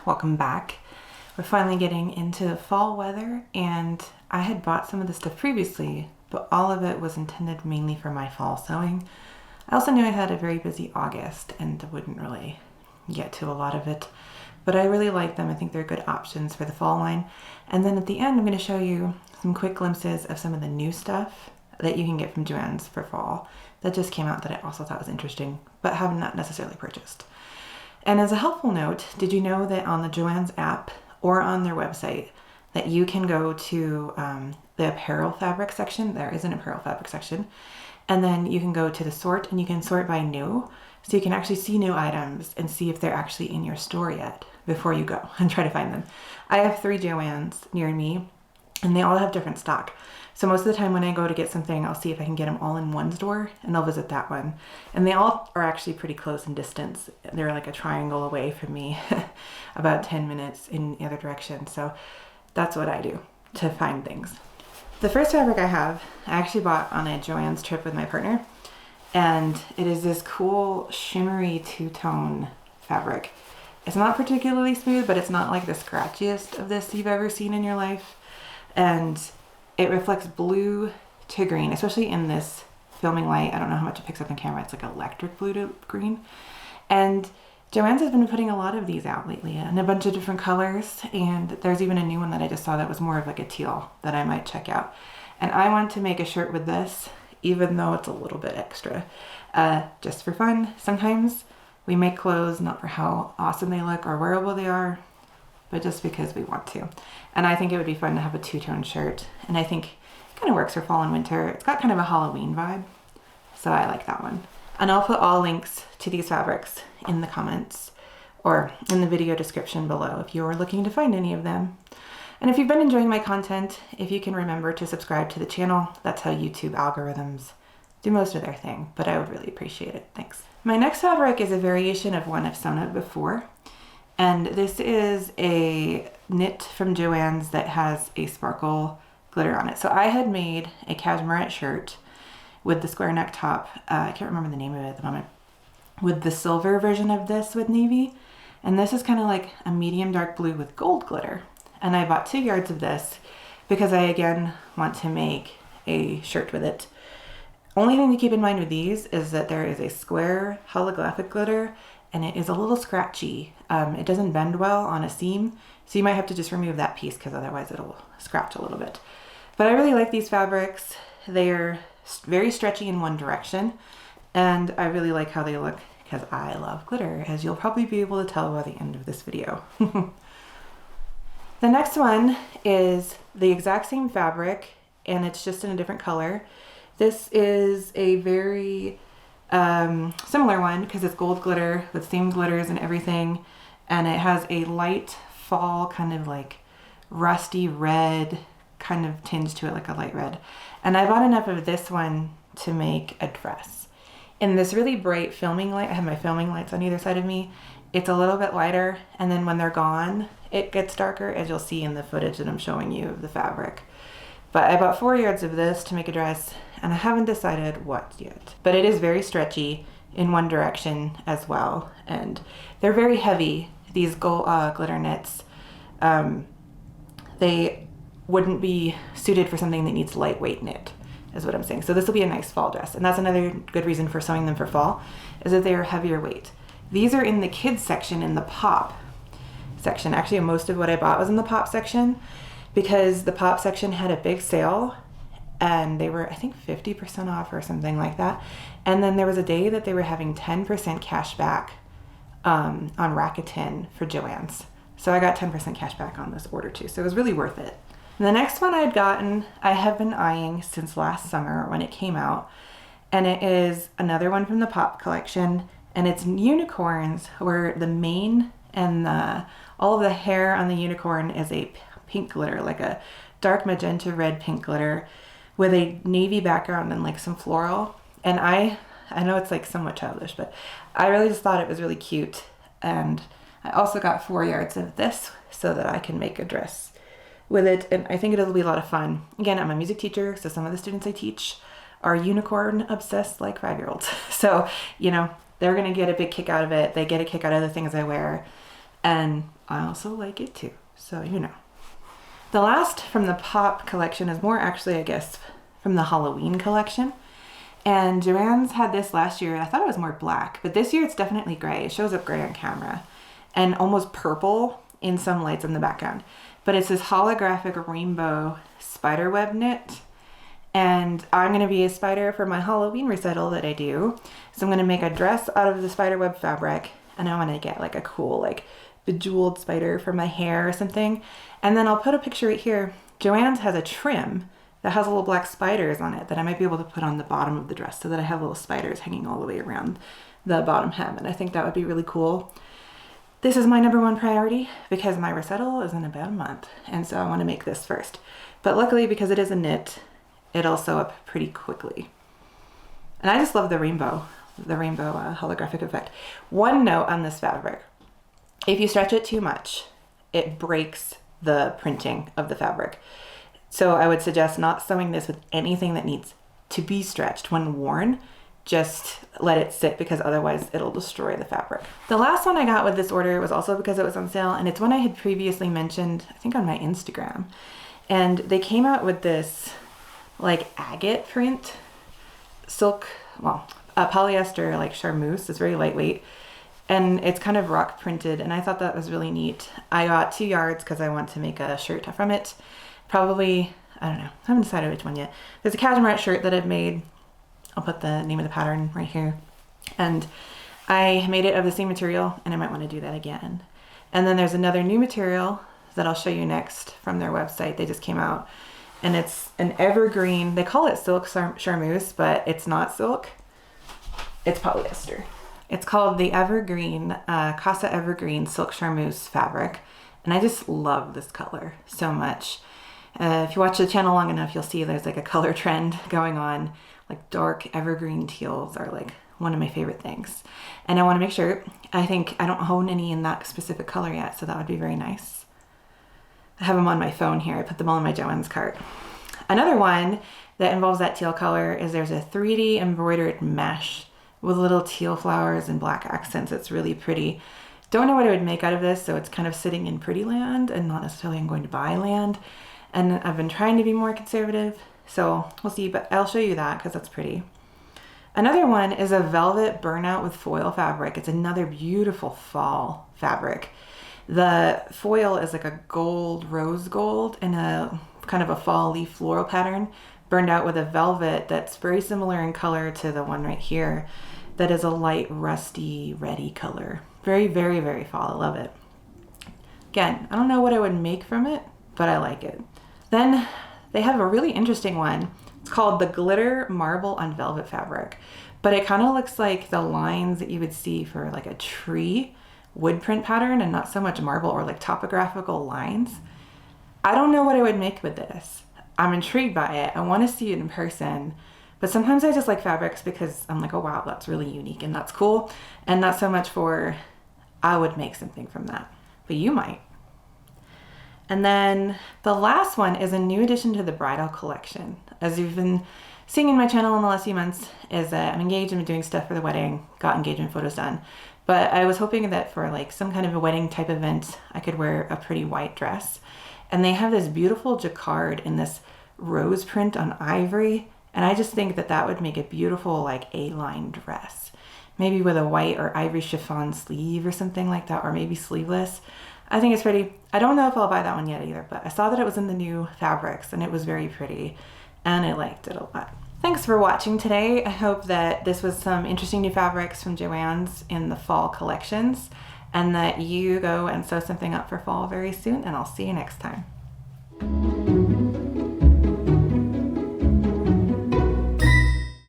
welcome back. We're finally getting into fall weather, and I had bought some of this stuff previously, but all of it was intended mainly for my fall sewing. I also knew I had a very busy August and wouldn't really get to a lot of it, but I really like them. I think they're good options for the fall line. And then at the end, I'm going to show you some quick glimpses of some of the new stuff that you can get from Joann's for fall that just came out that I also thought was interesting, but have not necessarily purchased. And as a helpful note, did you know that on the Joann's app or on their website that you can go to the apparel fabric section? There is an apparel fabric section. And then you can go to the sort and you can sort by new. So you can actually see new items and see if they're actually in your store yet before you go and try to find them. I have 3 Joann's near me and they all have different stock. So most of the time when I go to get something, I'll see if I can get them all in one store and I'll visit that one. And they all are actually pretty close in distance. They're like a triangle away from me, about 10 minutes in the other direction. So that's what I do to find things. The first fabric I have, I actually bought on a Joann's trip with my partner. And it is this cool shimmery two-tone fabric. It's not particularly smooth, but it's not like the scratchiest of this you've ever seen in your life. And it reflects blue to green, especially in this filming light. I don't know how much it picks up on camera. It's like electric blue to green. And Joann's has been putting a lot of these out lately in a bunch of different colors. And there's even a new one that I just saw that was more of like a teal that I might check out. And I want to make a shirt with this, even though it's a little bit extra, just for fun. Sometimes we make clothes not for how awesome they look or wearable they are, but just because we want to. And I think it would be fun to have a two-tone shirt. And I think it kind of works for fall and winter. It's got kind of a Halloween vibe. So I like that one. And I'll put all links to these fabrics in the comments or in the video description below if you're looking to find any of them. And if you've been enjoying my content, if you can remember to subscribe to the channel, that's how YouTube algorithms do most of their thing, but I would really appreciate it. Thanks. My next fabric is a variation of one I've sewn up before. And this is a knit from Joann's that has a sparkle glitter on it. So I had made a Cashmerette shirt with the square neck top. I can't remember the name of it at the moment. With the silver version of this with navy. And this is kind of like a medium dark blue with gold glitter. And I bought 2 yards of this because I, again, want to make a shirt with it. Only thing to keep in mind with these is that there is a square holographic glitter and it is a little scratchy. It doesn't bend well on a seam, so you might have to just remove that piece because otherwise it'll scratch a little bit. But I really like these fabrics. They're very stretchy in one direction, and I really like how they look because I love glitter, as you'll probably be able to tell by the end of this video. The next one is the exact same fabric, and it's just in a different color. This is a very similar one because it's gold glitter with same glitters and everything, and it has a light fall kind of like rusty red kind of tinge to it, like a light red. And I bought enough of this one to make a dress. In this really bright filming light, I have my filming lights on either side of me, it's a little bit lighter, and then when they're gone it gets darker, as you'll see in the footage that I'm showing you of the fabric. But I bought 4 yards of this to make a dress, and I haven't decided what yet. But it is very stretchy in one direction as well, and they're very heavy, these gold glitter knits. They wouldn't be suited for something that needs lightweight knit, is what I'm saying. So this will be a nice fall dress, and that's another good reason for sewing them for fall, is that they are heavier weight. These are in the kids section, in the pop section. Actually, most of what I bought was in the pop section because the pop section had a big sale and they were, I think, 50% off or something like that. And then there was a day that they were having 10% cash back on Rakuten for Joann's. So I got 10% cash back on this order too. So it was really worth it. And the next one I'd gotten, I have been eyeing since last summer when it came out. And it is another one from the pop collection. And it's unicorns, where the mane and all of the hair on the unicorn is a pink glitter, like a dark magenta red pink glitter with a navy background and like some floral. And I know it's like somewhat childish, but I really just thought it was really cute. And I also got 4 yards of this so that I can make a dress with it. And I think it'll be a lot of fun. Again, I'm a music teacher, so some of the students I teach are unicorn obsessed like 5-year-olds. So, you know, they're going to get a big kick out of it. They get a kick out of the things I wear. and I also like it too, so you know. The last from the pop collection is more actually, I guess, from the Halloween collection. And Joann's had this last year. I thought it was more black, but this year it's definitely gray. It shows up gray on camera and almost purple in some lights in the background. But it's this holographic rainbow spiderweb knit. And I'm gonna be a spider for my Halloween recital that I do. So I'm gonna make a dress out of the spiderweb fabric, and I wanna get like a cool, like bejeweled spider for my hair or something. And then I'll put a picture right here. Joann's has a trim that has little black spiders on it that I might be able to put on the bottom of the dress so that I have little spiders hanging all the way around the bottom hem, and I think that would be really cool. This is my #1 priority because my recital is in about a month, and so I want to make this first. But luckily, because it is a knit, it'll sew up pretty quickly. And I just love the rainbow holographic effect. One note on this fabric: if you stretch it too much, it breaks the printing of the fabric. So I would suggest not sewing this with anything that needs to be stretched when worn. Just let it sit, because otherwise it'll destroy the fabric. The last one I got with this order was also because it was on sale, and it's one I had previously mentioned, I think on my Instagram. And they came out with this like agate print silk, well, polyester like charmeuse. It's very lightweight, and it's kind of rock printed, and I thought that was really neat. I got 2 yards because I want to make a shirt from it. Probably, I don't know, I haven't decided which one yet. There's a cashmerette shirt that I've made. I'll put the name of the pattern right here. And I made it of the same material, and I might want to do that again. And then there's another new material that I'll show you next from their website. They just came out, and it's an evergreen. They call it silk charmeuse, but it's not silk. It's polyester. It's called the Evergreen, Casa Evergreen Silk Charmeuse fabric. And I just love this color so much. If you watch the channel long enough, you'll see there's like a color trend going on. Like dark evergreen teals are like one of my favorite things. And I want to make sure, I think I don't own any in that specific color yet, so that would be very nice. I have them on my phone here. I put them all in my Joann's cart. Another one that involves that teal color is there's a 3D embroidered mesh with little teal flowers and black accents. It's really pretty. Don't know what I would make out of this, so it's kind of sitting in pretty land and not necessarily I'm going to buy land. And I've been trying to be more conservative, so we'll see, but I'll show you that because that's pretty. Another one is a velvet burnout with foil fabric. It's another beautiful fall fabric. The foil is like a gold, rose gold, and a kind of a fall leaf floral pattern burned out with a velvet that's very similar in color to the one right here that is a light rusty reddy color. Very, very, very fall. I love it. Again, I don't know what I would make from it, but I like it. Then they have a really interesting one. It's called the Glitter Marble on Velvet fabric, but it kind of looks like the lines that you would see for like a tree wood print pattern and not so much marble or like topographical lines. I don't know what I would make with this. I'm intrigued by it. I want to see it in person, but sometimes I just like fabrics because I'm like, oh wow, that's really unique and that's cool, and not so much for I would make something from that, but you might. And then the last one is a new addition to the bridal collection. As you've been seeing in my channel in the last few months, is that I'm engaged and doing stuff for the wedding, got engagement photos done. But I was hoping that for like some kind of a wedding type event, I could wear a pretty white dress. And they have this beautiful jacquard in this rose print on ivory. And I just think that that would make a beautiful like A-line dress. Maybe with a white or ivory chiffon sleeve or something like that, or maybe sleeveless. I think it's pretty. I don't know if I'll buy that one yet either, but I saw that it was in the new fabrics and it was very pretty and I liked it a lot. Thanks for watching today. I hope that this was some interesting new fabrics from Joann's in the fall collections, and that you go and sew something up for fall very soon, and I'll see you next time.